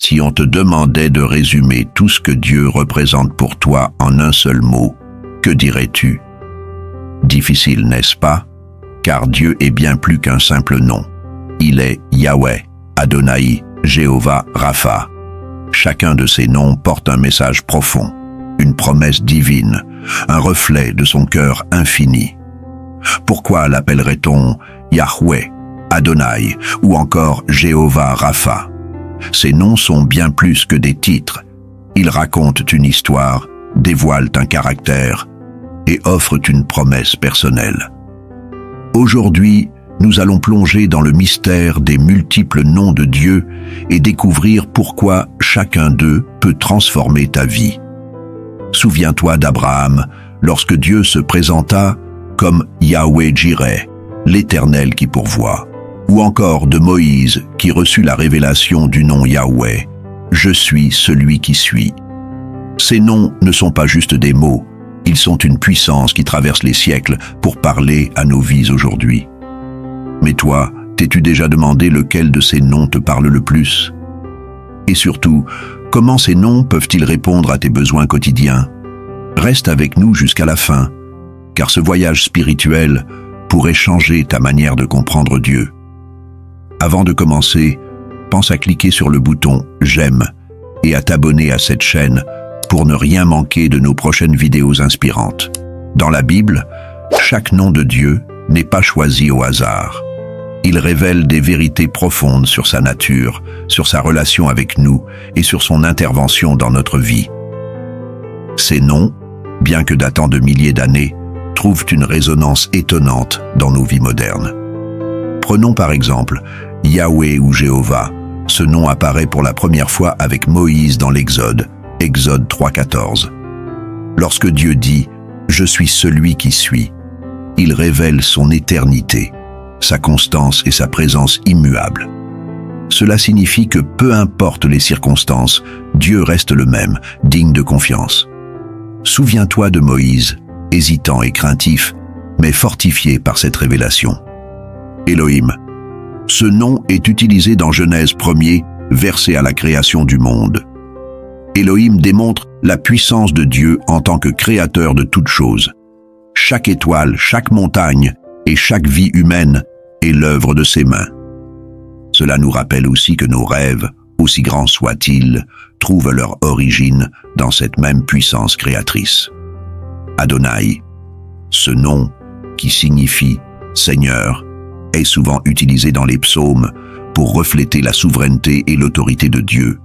Si on te demandait de résumer tout ce que Dieu représente pour toi en un seul mot, que dirais-tu? Difficile, n'est-ce pas? Car Dieu est bien plus qu'un simple nom. Il est Yahweh, Adonai, Jéhovah, Rapha. Chacun de ces noms porte un message profond, une promesse divine, un reflet de son cœur infini. Pourquoi l'appellerait-on Yahweh, Adonai ou encore Jéhovah, Rapha? Ces noms sont bien plus que des titres. Ils racontent une histoire, dévoilent un caractère et offrent une promesse personnelle. Aujourd'hui, nous allons plonger dans le mystère des multiples noms de Dieu et découvrir pourquoi chacun d'eux peut transformer ta vie. Souviens-toi d'Abraham lorsque Dieu se présenta comme Yahweh Jireh, l'Éternel qui pourvoit, ou encore de Moïse qui reçut la révélation du nom Yahweh, je suis celui qui suis. Ces noms ne sont pas juste des mots, ils sont une puissance qui traverse les siècles pour parler à nos vies aujourd'hui. Mais toi, t'es-tu déjà demandé lequel de ces noms te parle le plus? Et surtout, comment ces noms peuvent-ils répondre à tes besoins quotidiens? Reste avec nous jusqu'à la fin, car ce voyage spirituel pourrait changer ta manière de comprendre Dieu. Avant de commencer, pense à cliquer sur le bouton « J'aime » et à t'abonner à cette chaîne pour ne rien manquer de nos prochaines vidéos inspirantes. Dans la Bible, chaque nom de Dieu n'est pas choisi au hasard. Il révèle des vérités profondes sur sa nature, sur sa relation avec nous et sur son intervention dans notre vie. Ces noms, bien que datant de milliers d'années, trouvent une résonance étonnante dans nos vies modernes. Prenons par exemple Yahweh ou Jéhovah. Ce nom apparaît pour la première fois avec Moïse dans l'Exode, Exode 3,14. Lorsque Dieu dit « Je suis celui qui suis », il révèle son éternité, sa constance et sa présence immuable. Cela signifie que peu importe les circonstances, Dieu reste le même, digne de confiance. Souviens-toi de Moïse, hésitant et craintif, mais fortifié par cette révélation. Elohim. Ce nom est utilisé dans Genèse 1er, verset à la création du monde. Elohim démontre la puissance de Dieu en tant que créateur de toutes choses. Chaque étoile, chaque montagne et chaque vie humaine est l'œuvre de ses mains. Cela nous rappelle aussi que nos rêves, aussi grands soient-ils, trouvent leur origine dans cette même puissance créatrice. Adonai, ce nom qui signifie « Seigneur », est souvent utilisé dans les psaumes pour refléter la souveraineté et l'autorité de Dieu.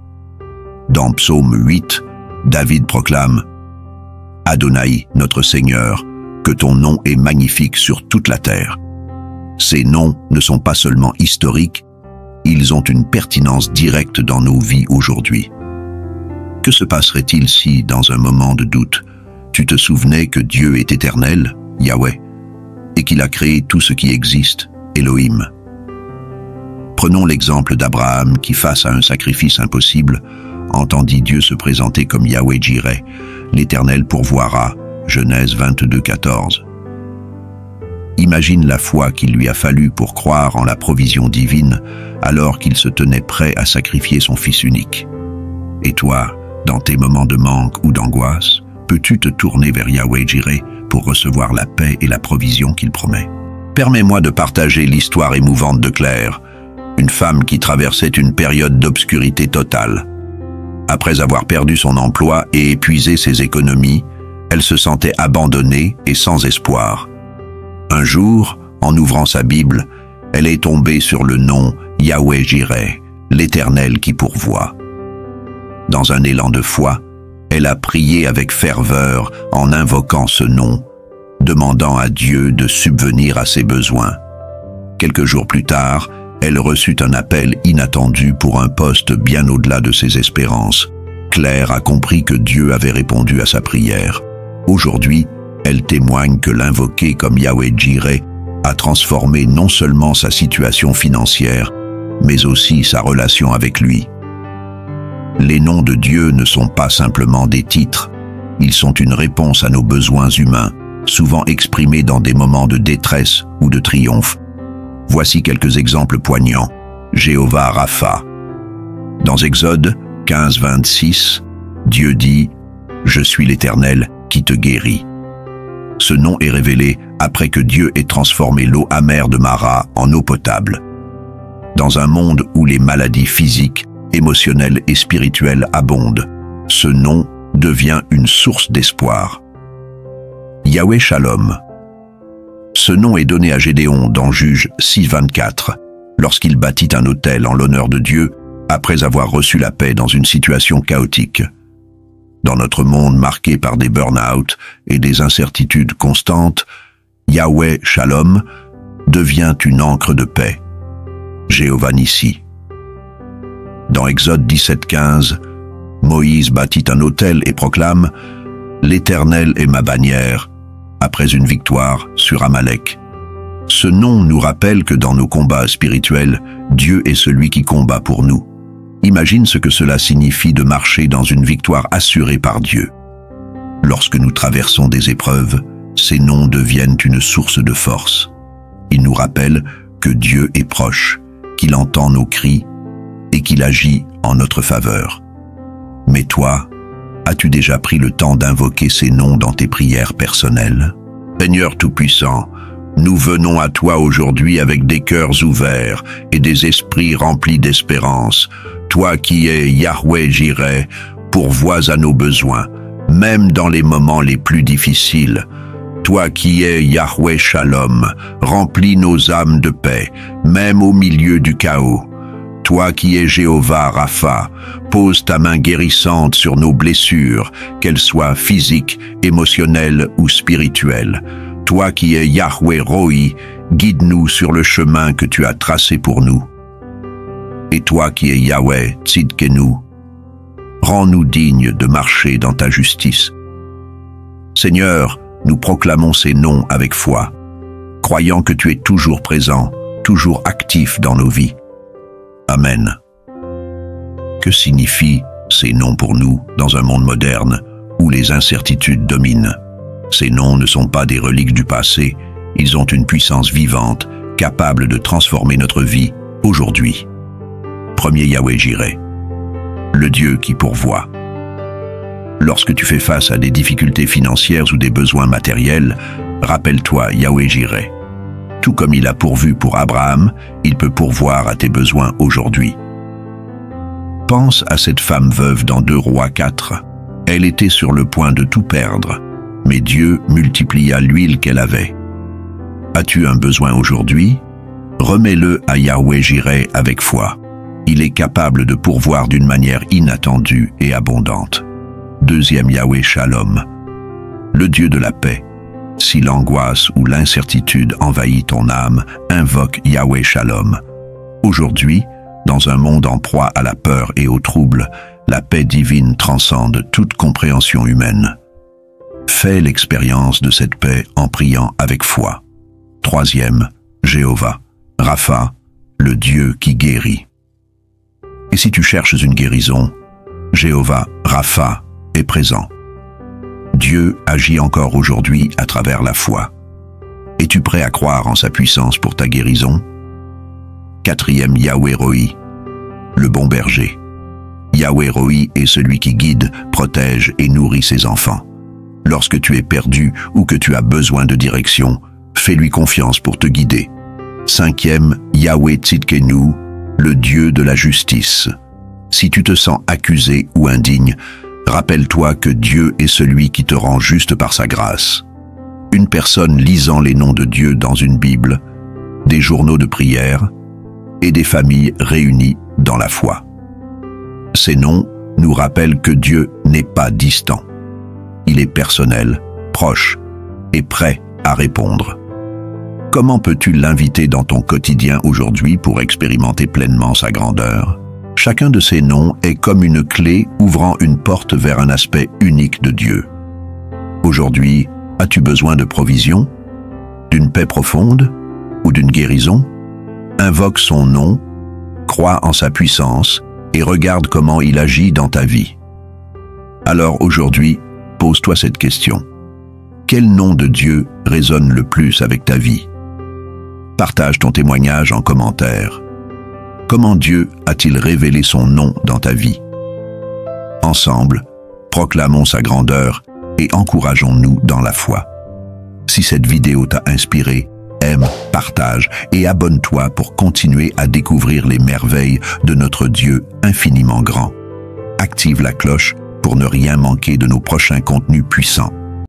Dans Psaume 8, David proclame « Adonai, notre Seigneur, que ton nom est magnifique sur toute la terre. » Ces noms ne sont pas seulement historiques, ils ont une pertinence directe dans nos vies aujourd'hui. Que se passerait-il si, dans un moment de doute, tu te souvenais que Dieu est éternel, Yahweh, et qu'il a créé tout ce qui existe, Elohim? Prenons l'exemple d'Abraham qui, face à un sacrifice impossible, entendit Dieu se présenter comme Yahweh Jireh, l'Éternel pourvoira, Genèse 22,14. Imagine la foi qu'il lui a fallu pour croire en la provision divine alors qu'il se tenait prêt à sacrifier son fils unique. Et toi, dans tes moments de manque ou d'angoisse, peux-tu te tourner vers Yahweh Jireh pour recevoir la paix et la provision qu'il promet? Permets-moi de partager l'histoire émouvante de Claire, une femme qui traversait une période d'obscurité totale. Après avoir perdu son emploi et épuisé ses économies, elle se sentait abandonnée et sans espoir. Un jour, en ouvrant sa Bible, elle est tombée sur le nom Yahweh Jireh, l'Éternel qui pourvoit. Dans un élan de foi, elle a prié avec ferveur en invoquant ce nom, demandant à Dieu de subvenir à ses besoins. Quelques jours plus tard, elle reçut un appel inattendu pour un poste bien au-delà de ses espérances. Claire a compris que Dieu avait répondu à sa prière. Aujourd'hui, elle témoigne que l'invoquer comme Yahweh Jireh a transformé non seulement sa situation financière, mais aussi sa relation avec lui. Les noms de Dieu ne sont pas simplement des titres, ils sont une réponse à nos besoins humains, souvent exprimés dans des moments de détresse ou de triomphe. Voici quelques exemples poignants. Jéhovah Rapha. Dans Exode, 15-26, Dieu dit « Je suis l'Éternel qui te guérit ». Ce nom est révélé après que Dieu ait transformé l'eau amère de Mara en eau potable. Dans un monde où les maladies physiques, émotionnelles et spirituelles abondent, ce nom devient une source d'espoir. Yahweh Shalom. Ce nom est donné à Gédéon dans Juges 6-24, lorsqu'il bâtit un autel en l'honneur de Dieu après avoir reçu la paix dans une situation chaotique. Dans notre monde marqué par des burn-out et des incertitudes constantes, Yahweh Shalom devient une ancre de paix. Jéhovah Nissi. Dans Exode 17-15, Moïse bâtit un autel et proclame « L'Éternel est ma bannière » après une victoire sur Amalek. Ce nom nous rappelle que dans nos combats spirituels, Dieu est celui qui combat pour nous. Imagine ce que cela signifie de marcher dans une victoire assurée par Dieu. Lorsque nous traversons des épreuves, ces noms deviennent une source de force. Ils nous rappellent que Dieu est proche, qu'il entend nos cris et qu'il agit en notre faveur. Mais toi, as-tu déjà pris le temps d'invoquer ces noms dans tes prières personnelles? Seigneur Tout-Puissant, nous venons à toi aujourd'hui avec des cœurs ouverts et des esprits remplis d'espérance. Toi qui es Yahweh Jireh, pourvois à nos besoins, même dans les moments les plus difficiles. Toi qui es Yahweh Shalom, remplis nos âmes de paix, même au milieu du chaos. Toi qui es Jéhovah Rapha, pose ta main guérissante sur nos blessures, qu'elles soient physiques, émotionnelles ou spirituelles. Toi qui es Yahweh Roi, guide-nous sur le chemin que tu as tracé pour nous. Et toi qui es Yahweh Tzidkenu, rends-nous dignes de marcher dans ta justice. Seigneur, nous proclamons ces noms avec foi, croyant que tu es toujours présent, toujours actif dans nos vies. Amen. Que signifient ces noms pour nous dans un monde moderne où les incertitudes dominent? Ces noms ne sont pas des reliques du passé, ils ont une puissance vivante, capable de transformer notre vie aujourd'hui. Premier Yahweh Jireh, le Dieu qui pourvoit. Lorsque tu fais face à des difficultés financières ou des besoins matériels, rappelle-toi Yahweh Jireh. Tout comme il a pourvu pour Abraham, il peut pourvoir à tes besoins aujourd'hui. Pense à cette femme veuve dans 2 Rois 4. Elle était sur le point de tout perdre, mais Dieu multiplia l'huile qu'elle avait. As-tu un besoin aujourd'hui? Remets-le à Yahweh Jireh avec foi. Il est capable de pourvoir d'une manière inattendue et abondante. Deuxième Yahweh Shalom, le Dieu de la paix. Si l'angoisse ou l'incertitude envahit ton âme, invoque Yahweh Shalom. Aujourd'hui, dans un monde en proie à la peur et au trouble, la paix divine transcende toute compréhension humaine. Fais l'expérience de cette paix en priant avec foi. Troisième, Jéhovah Rapha, le Dieu qui guérit. Et si tu cherches une guérison, Jéhovah Rapha est présent. Dieu agit encore aujourd'hui à travers la foi. Es-tu prêt à croire en sa puissance pour ta guérison? Quatrième Yahweh Roi, le bon berger. Yahweh Roi est celui qui guide, protège et nourrit ses enfants. Lorsque tu es perdu ou que tu as besoin de direction, fais-lui confiance pour te guider. Cinquième Yahweh Tzidkenu, le Dieu de la justice. Si tu te sens accusé ou indigne, rappelle-toi que Dieu est celui qui te rend juste par sa grâce. Une personne lisant les noms de Dieu dans une Bible, des journaux de prière et des familles réunies dans la foi. Ces noms nous rappellent que Dieu n'est pas distant. Il est personnel, proche et prêt à répondre. Comment peux-tu l'inviter dans ton quotidien aujourd'hui pour expérimenter pleinement sa grandeur? Chacun de ces noms est comme une clé ouvrant une porte vers un aspect unique de Dieu. Aujourd'hui, as-tu besoin de provision, d'une paix profonde ou d'une guérison? Invoque son nom, crois en sa puissance et regarde comment il agit dans ta vie. Alors aujourd'hui, pose-toi cette question. Quel nom de Dieu résonne le plus avec ta vie? Partage ton témoignage en commentaire. Comment Dieu a-t-il révélé son nom dans ta vie? Ensemble, proclamons sa grandeur et encourageons-nous dans la foi. Si cette vidéo t'a inspiré, aime, partage et abonne-toi pour continuer à découvrir les merveilles de notre Dieu infiniment grand. Active la cloche pour ne rien manquer de nos prochains contenus puissants.